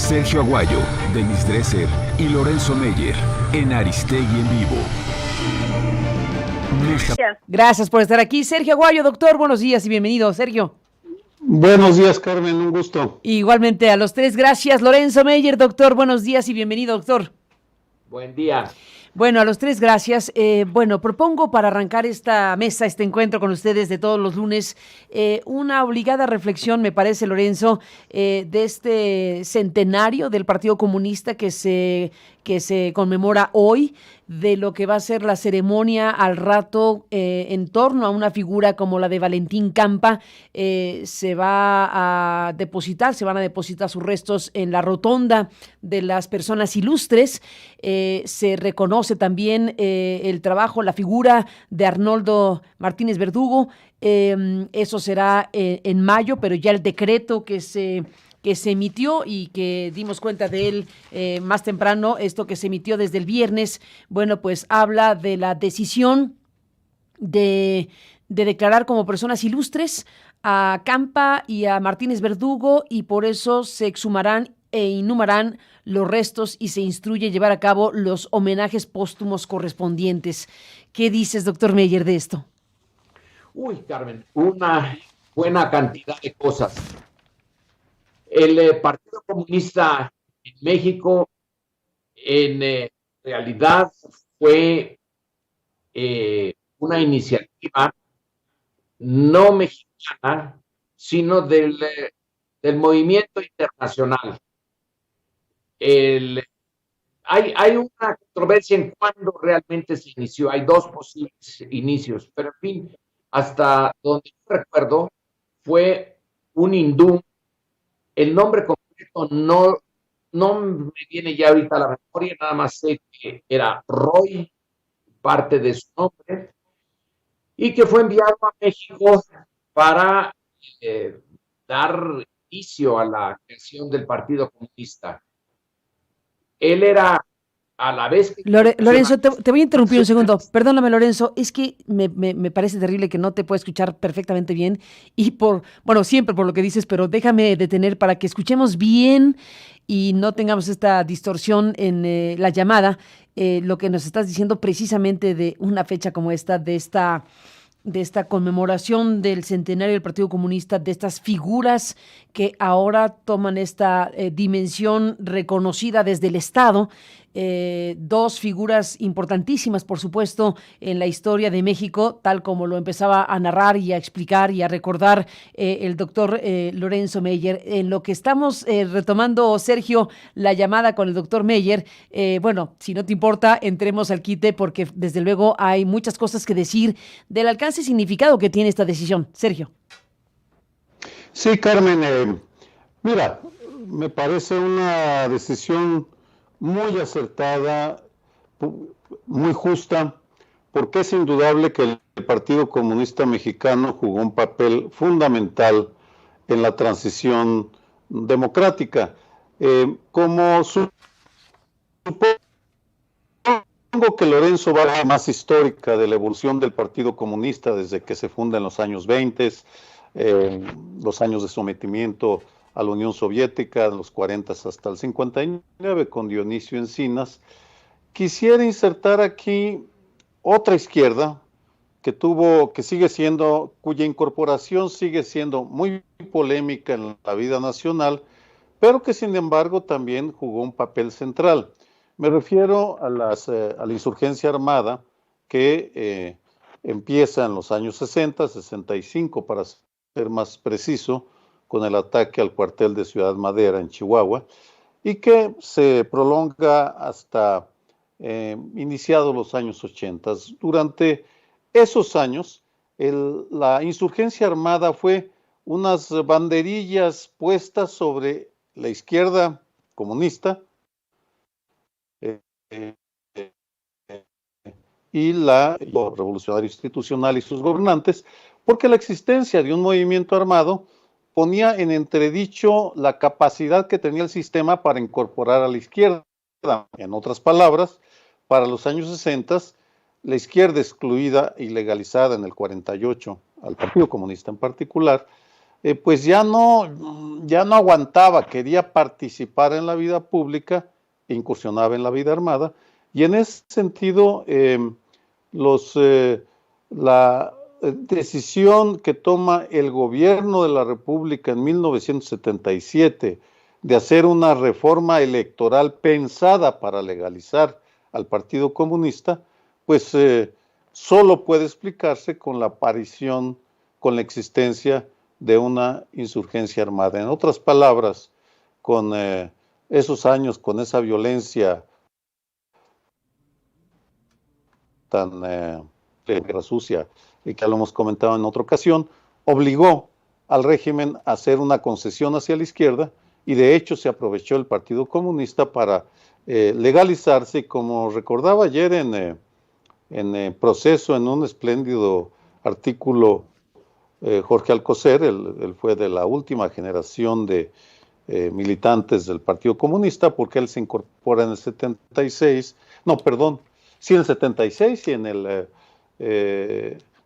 Sergio Aguayo, Denis Dresser y Lorenzo Meyer en Aristegui en Vivo. Gracias por estar aquí, Sergio Aguayo, doctor. Buenos días y bienvenido, Sergio. Buenos días, Carmen, un gusto. Igualmente a los tres, gracias. Lorenzo Meyer, doctor, buenos días y bienvenido, doctor. Buen día. Bueno, a los tres, gracias. Propongo para arrancar esta mesa, este encuentro con ustedes de todos los lunes, una obligada reflexión, me parece, Lorenzo, de este centenario del Partido Comunista que se conmemora hoy, de lo que va a ser la ceremonia al rato en torno a una figura como la de Valentín Campa. Se van a depositar sus restos en la rotonda de las personas ilustres. Se reconoce también el trabajo, la figura de Arnoldo Martínez Verdugo. Eso será en mayo, pero ya el decreto que se emitió y que dimos cuenta de él más temprano, esto que se emitió desde el viernes, bueno, pues habla de la decisión de declarar como personas ilustres a Campa y a Martínez Verdugo, y por eso se exhumarán e inhumarán los restos y se instruye llevar a cabo los homenajes póstumos correspondientes. ¿Qué dices, doctor Meyer, de esto? Uy, Carmen, una buena cantidad de cosas. El Partido Comunista en México, en realidad, fue una iniciativa no mexicana, sino del movimiento internacional. Hay una controversia en cuándo realmente se inició. Hay dos posibles inicios, pero en fin, hasta donde yo recuerdo, fue un hindú. El nombre completo no me viene ya ahorita a la memoria, nada más sé que era Roy, parte de su nombre, y que fue enviado a México para dar inicio a la creación del Partido Comunista. Él era a la vez... Lorenzo, te voy a interrumpir un segundo. Perdóname, Lorenzo, es que me parece terrible que no te pueda escuchar perfectamente bien y siempre por lo que dices, pero déjame detener para que escuchemos bien y no tengamos esta distorsión en la llamada, lo que nos estás diciendo precisamente de una fecha como esta, de esta conmemoración del centenario del Partido Comunista, de estas figuras que ahora toman esta dimensión reconocida desde el Estado. Dos figuras importantísimas, por supuesto, en la historia de México, tal como lo empezaba a narrar y a explicar y a recordar el doctor Lorenzo Meyer. En lo que estamos retomando, Sergio, la llamada con el doctor Meyer, si no te importa, entremos al quite, porque desde luego hay muchas cosas que decir del alcance y significado que tiene esta decisión. Sergio. Sí, Carmen, mira, me parece una decisión muy acertada, muy justa, porque es indudable que el Partido Comunista Mexicano jugó un papel fundamental en la transición democrática. Supongo que Lorenzo va a la más histórica de la evolución del Partido Comunista desde que se funda en los años 20, los años de sometimiento a la Unión Soviética, de los 40 hasta el 59, con Dionisio Encinas. Quisiera insertar aquí otra izquierda cuya incorporación sigue siendo muy polémica en la vida nacional, pero que sin embargo también jugó un papel central. Me refiero a la insurgencia armada que empieza en los años 60, 65 para ser más preciso, con el ataque al cuartel de Ciudad Madera en Chihuahua, y que se prolonga hasta iniciados los años 80. Durante esos años, la insurgencia armada fue unas banderillas puestas sobre la izquierda comunista y la revolucionaria institucional y sus gobernantes, porque la existencia de un movimiento armado ponía en entredicho la capacidad que tenía el sistema para incorporar a la izquierda. En otras palabras, para los años 60, la izquierda excluida y legalizada en el 48, al Partido Comunista en particular, pues ya no aguantaba, quería participar en la vida pública, incursionaba en la vida armada, y en ese sentido, la decisión que toma el gobierno de la República en 1977 de hacer una reforma electoral pensada para legalizar al Partido Comunista, pues solo puede explicarse con la aparición, con la existencia de una insurgencia armada. En otras palabras, con esos años, con esa violencia tan guerra sucia, y que lo hemos comentado en otra ocasión, obligó al régimen a hacer una concesión hacia la izquierda, y de hecho se aprovechó el Partido Comunista para legalizarse, y como recordaba ayer en Proceso, en un espléndido artículo, Jorge Alcocer, él fue de la última generación de militantes del Partido Comunista, porque él se incorpora en el 76, no, perdón, sí, en el 76 y en el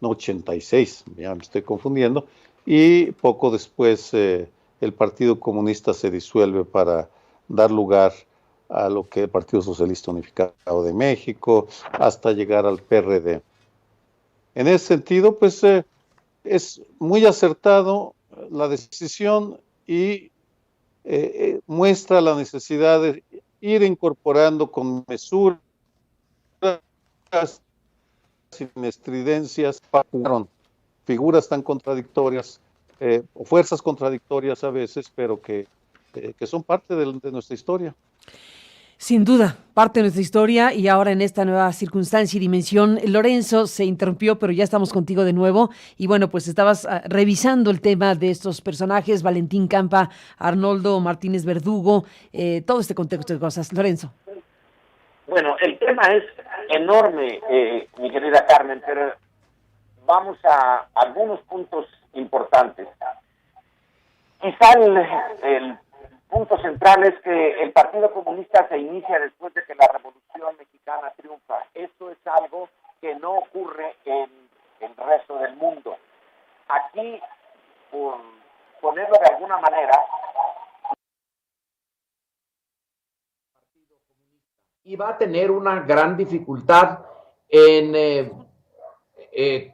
86, ya me estoy confundiendo, y poco después el Partido Comunista se disuelve para dar lugar a lo que es el Partido Socialista Unificado de México, hasta llegar al PRD. En ese sentido, pues es muy acertado la decisión y muestra la necesidad de ir incorporando con mesura, sin estridencias, figuras tan contradictorias, o fuerzas contradictorias a veces, pero que son parte de nuestra historia. Sin duda, parte de nuestra historia, y ahora en esta nueva circunstancia y dimensión. Lorenzo, se interrumpió, pero ya estamos contigo de nuevo. Y bueno, pues estabas revisando el tema de estos personajes, Valentín Campa, Arnoldo Martínez Verdugo, todo este contexto de cosas. Lorenzo. Bueno, el tema es enorme, mi querida Carmen, pero vamos a algunos puntos importantes. Quizá el punto central es que el Partido Comunista se inicia después de que la Revolución Mexicana triunfa. Esto es algo que no ocurre en el resto del mundo. Aquí, por ponerlo de alguna manera, y va a tener una gran dificultad en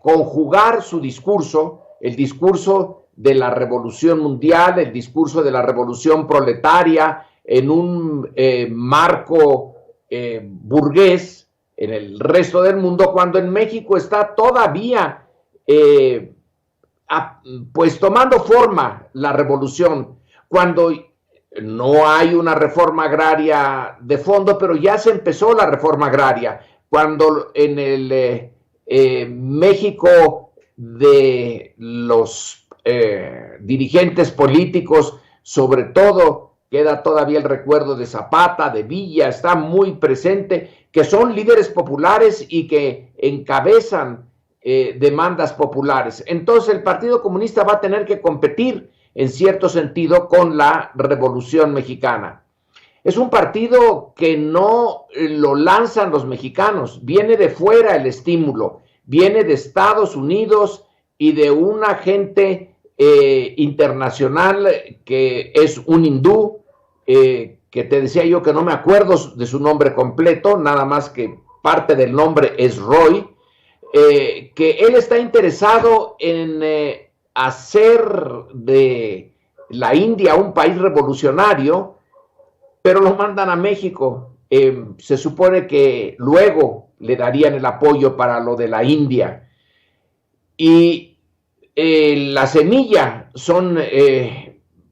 conjugar su discurso, el discurso de la revolución mundial, el discurso de la revolución proletaria, en un marco burgués en el resto del mundo, cuando en México está todavía pues tomando forma la revolución, cuando no hay una reforma agraria de fondo, pero ya se empezó la reforma agraria, cuando en el México de los dirigentes políticos, sobre todo, queda todavía el recuerdo de Zapata, de Villa, está muy presente, que son líderes populares y que encabezan demandas populares. Entonces el Partido Comunista va a tener que competir en cierto sentido con la Revolución Mexicana. Es un partido que no lo lanzan los mexicanos, viene de fuera el estímulo, viene de Estados Unidos y de una gente internacional que es un hindú, que te decía yo que no me acuerdo de su nombre completo, nada más que parte del nombre es Roy, que él está interesado en hacer de la India un país revolucionario, pero lo mandan a México. Se supone que luego le darían el apoyo para lo de la India. Y la semilla son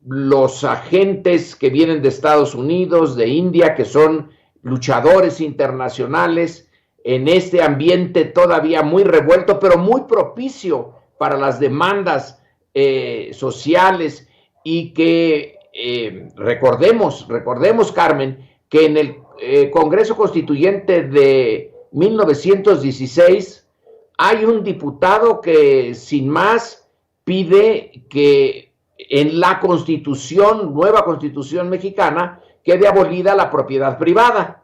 los agentes que vienen de Estados Unidos, de India, que son luchadores internacionales en este ambiente todavía muy revuelto, pero muy propicio para las demandas sociales, y que recordemos, Carmen, que en el Congreso Constituyente de 1916 hay un diputado que sin más pide que en la Constitución, nueva Constitución mexicana, quede abolida la propiedad privada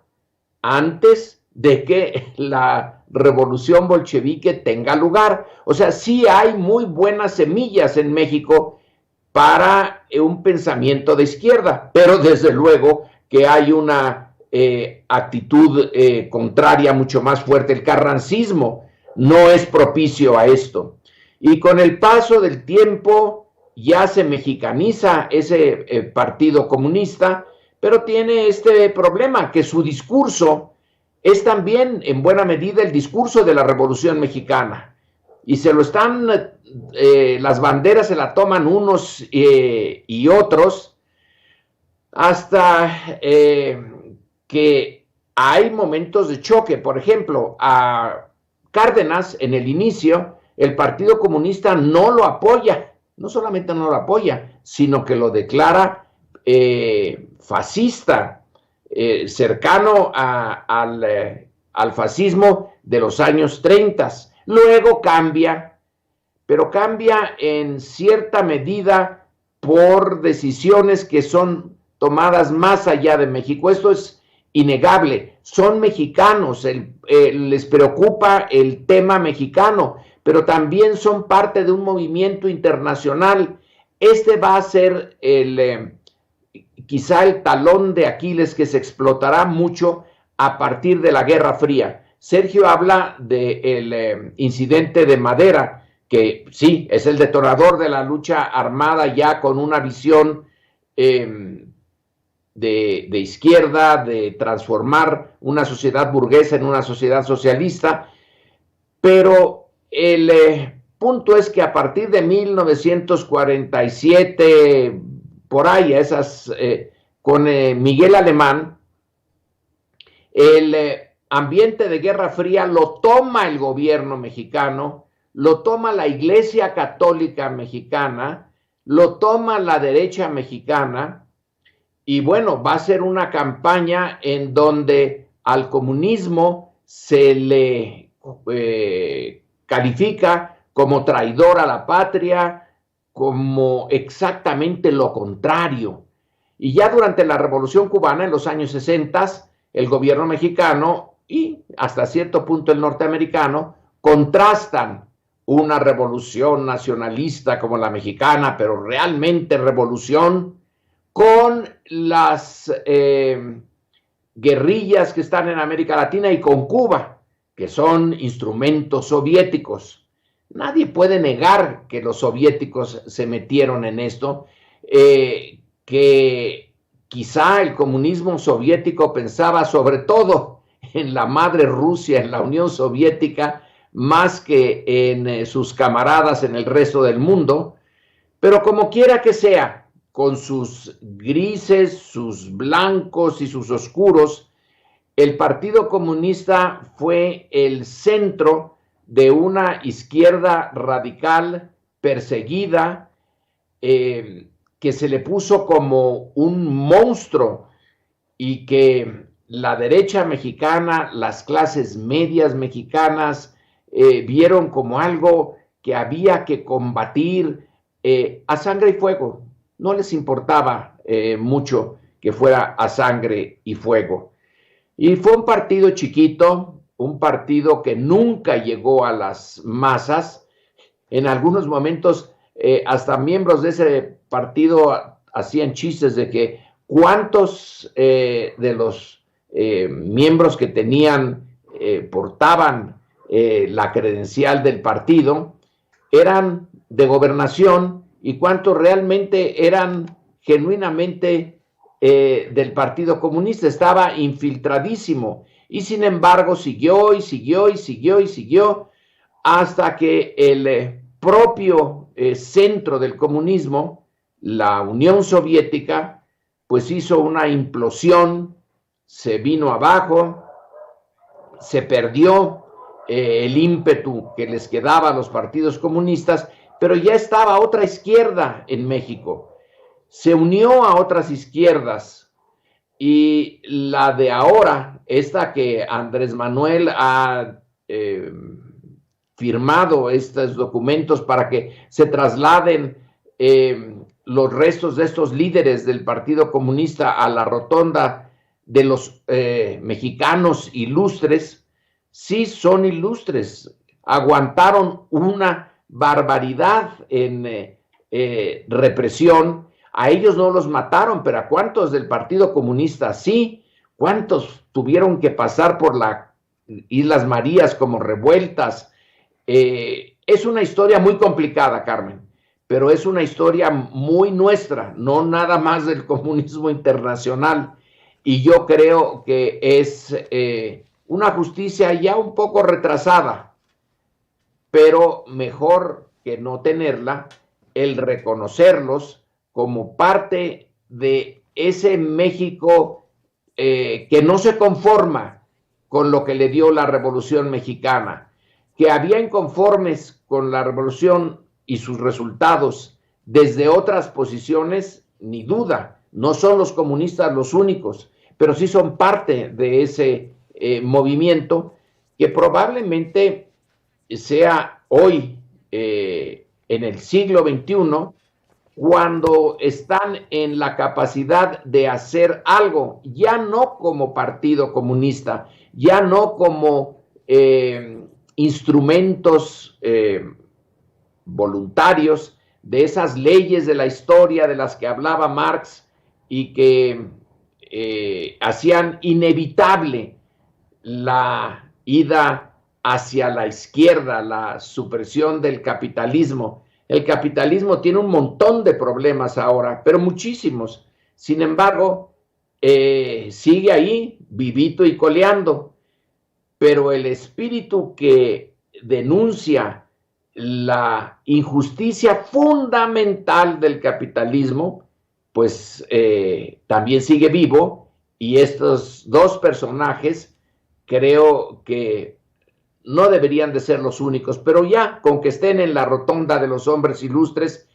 antes de que la revolución bolchevique tenga lugar. O sea, sí hay muy buenas semillas en México para un pensamiento de izquierda, pero desde luego que hay una actitud contraria mucho más fuerte. El carrancismo no es propicio a esto. Y con el paso del tiempo ya se mexicaniza ese Partido Comunista, pero tiene este problema, que su discurso es también en buena medida el discurso de la Revolución Mexicana. Y se lo están, las banderas se la toman unos y otros, hasta que hay momentos de choque. Por ejemplo, a Cárdenas en el inicio, el Partido Comunista no lo apoya, no solamente no lo apoya, sino que lo declara fascista, cercano al fascismo de los años 30. Luego cambia, pero cambia en cierta medida por decisiones que son tomadas más allá de México. Esto es innegable. Son mexicanos, les preocupa el tema mexicano, pero también son parte de un movimiento internacional. Este va a ser quizá el talón de Aquiles que se explotará mucho a partir de la Guerra Fría. Sergio habla del incidente de Madera, que sí, es el detonador de la lucha armada, ya con una visión de izquierda, de transformar una sociedad burguesa en una sociedad socialista, pero el punto es que a partir de 1947, por ahí, con Miguel Alemán, el ambiente de Guerra Fría lo toma el gobierno mexicano, lo toma la Iglesia Católica Mexicana, lo toma la derecha mexicana, y bueno, va a ser una campaña en donde al comunismo se le califica como traidor a la patria, como exactamente lo contrario. Y ya durante la Revolución Cubana, en los años 60, el gobierno mexicano y hasta cierto punto el norteamericano contrastan una revolución nacionalista como la mexicana, pero realmente revolución, con las guerrillas que están en América Latina y con Cuba, que son instrumentos soviéticos. Nadie puede negar que los soviéticos se metieron en esto, que quizá el comunismo soviético pensaba sobre todo en la madre Rusia, en la Unión Soviética, más que en sus camaradas en el resto del mundo, pero como quiera que sea, con sus grises, sus blancos y sus oscuros, el Partido Comunista fue el centro de una izquierda radical perseguida, que se le puso como un monstruo y que la derecha mexicana, las clases medias mexicanas, vieron como algo que había que combatir a sangre y fuego. No les importaba mucho que fuera a sangre y fuego. Y fue un partido chiquito, un partido que nunca llegó a las masas. En algunos momentos, hasta miembros de ese partido hacían chistes de que cuántos de los miembros que tenían, portaban la credencial del partido, eran de gobernación y cuántos realmente eran genuinamente del Partido Comunista. Estaba infiltradísimo y sin embargo siguió y siguió y siguió y siguió hasta que el propio centro del comunismo, la Unión Soviética, pues hizo una implosión, se vino abajo, se perdió el ímpetu que les quedaba a los partidos comunistas, pero ya estaba otra izquierda en México. Se unió a otras izquierdas y la de ahora, esta que Andrés Manuel ha firmado estos documentos para que se trasladen los restos de estos líderes del Partido Comunista a la rotonda de los mexicanos ilustres, sí son ilustres, aguantaron una barbaridad en represión. A ellos no los mataron, pero ¿a cuántos del Partido Comunista sí? ¿Cuántos tuvieron que pasar por las Islas Marías como revueltas? Es una historia muy complicada, Carmen, pero es una historia muy nuestra, no nada más del comunismo internacional. Y yo creo que es una justicia ya un poco retrasada, pero mejor que no tenerla, el reconocerlos como parte de ese México que no se conforma con lo que le dio la Revolución Mexicana, que había inconformes con la Revolución y sus resultados desde otras posiciones, ni duda, no son los comunistas los únicos, pero sí son parte de ese movimiento que probablemente sea hoy, en el siglo XXI, cuando están en la capacidad de hacer algo, ya no como partido comunista, ya no como instrumentos voluntarios de esas leyes de la historia de las que hablaba Marx y que hacían inevitable la ida hacia la izquierda, la supresión del capitalismo. El capitalismo tiene un montón de problemas ahora, pero muchísimos. Sin embargo, sigue ahí, vivito y coleando. Pero el espíritu que denuncia la injusticia fundamental del capitalismo, pues también sigue vivo, y estos dos personajes creo que no deberían de ser los únicos, pero ya con que estén en la rotonda de los hombres ilustres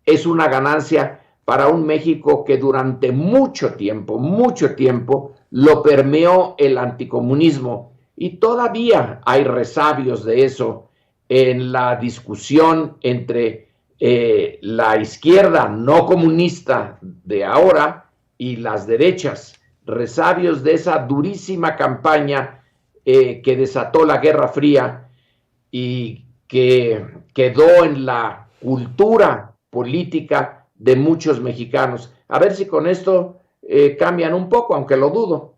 es una ganancia para un México que durante mucho tiempo, lo permeó el anticomunismo, y todavía hay resabios de eso en la discusión entre la izquierda no comunista de ahora y las derechas, resabios de esa durísima campaña que desató la Guerra Fría y que quedó en la cultura política de muchos mexicanos. A ver si con esto cambian un poco, aunque lo dudo.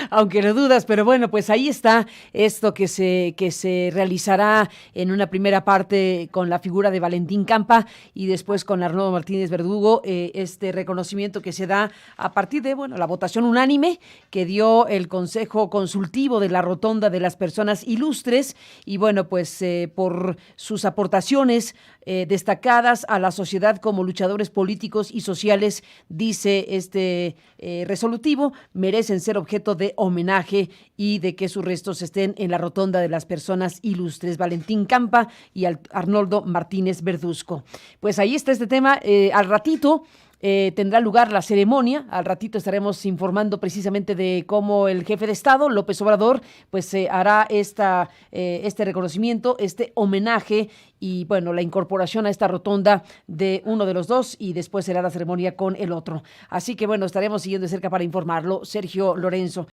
Aunque lo dudas, pero bueno, pues ahí está esto que se realizará en una primera parte con la figura de Valentín Campa y después con Arnoldo Martínez Verdugo, este reconocimiento que se da a partir de, bueno, la votación unánime que dio el Consejo Consultivo de la Rotonda de las Personas Ilustres, y bueno, pues por sus aportaciones destacadas a la sociedad como luchadores políticos y sociales, dice este resolutivo, merecen ser objeto de homenaje y de que sus restos estén en la Rotonda de las Personas Ilustres, Valentín Campa y Arnoldo Martínez Verduzco. Pues ahí está este tema. Al ratito tendrá lugar la ceremonia. Al ratito estaremos informando precisamente de cómo el jefe de Estado, López Obrador, pues hará este reconocimiento, este homenaje y, bueno, la incorporación a esta rotonda de uno de los dos, y después será la ceremonia con el otro. Así que, bueno, estaremos siguiendo de cerca para informarlo. Sergio Lorenzo.